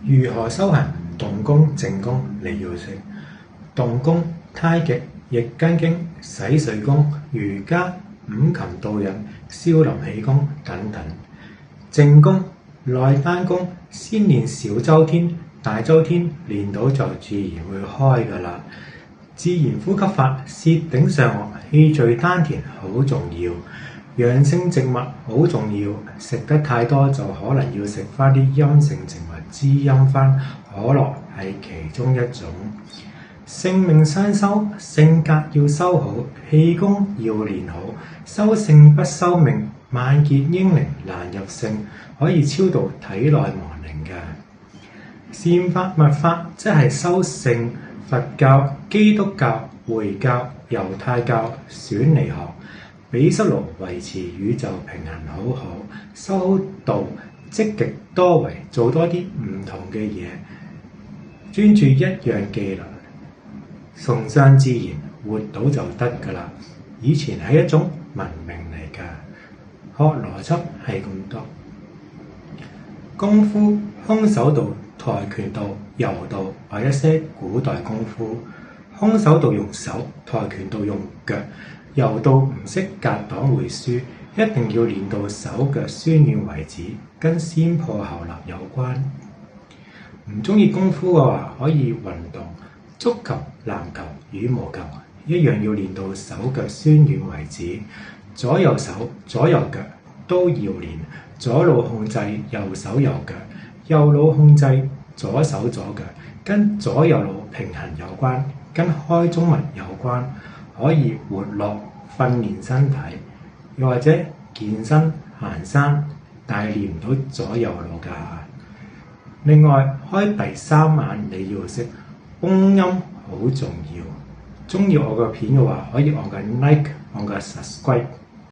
如何修行動功靜功你要識。動功太極、易筋經、洗水功、瑜伽、五禽導引、少林氣功等等。靜功內丹功，先練小周天、大周天，練到就自然會開㗎啦。自然呼吸法，舌頂上顎，氣聚丹田好重要。陽性植物好重要，食得太多就可能要食翻啲陰性植物滋陰翻，可樂係其中一種。性命相修，性格要修好，氣功要練好。修性不修命，萬劫英靈難入聖，可以超度體內亡靈嘅。善法密法即係修性，佛教、基督教、回教、猶太教、選尼學、比濕奴維持宇宙平衡好好，修好道，積極多為，做多啲唔同嘅嘢，專注一樣技能，崇尚自然，活到就得㗎啦。以前係一種文明嚟㗎，學邏輯係咁多。功夫，空手道、跆拳道、柔道係一些古代功夫。空手道用手，跆拳道用腳。柔道唔識格擋會輸，一定要練到手腳酸軟為止，跟先破後立有關。唔中意功夫嘅話，可以運動，足球、籃球、羽毛球一樣要練到手腳酸軟為止。左右手、左右腳都要練，左腦控制右手右腳，右腦控制左手左腳，跟左右腦平衡有關，跟開中文有關。可以活絡訓練身體，又或者健身行山，但係練唔到左右腦㗎。另外開第三眼你要識，嗡音好重要。鍾意我個片嘅話，可以按個 like，按個 subscribe。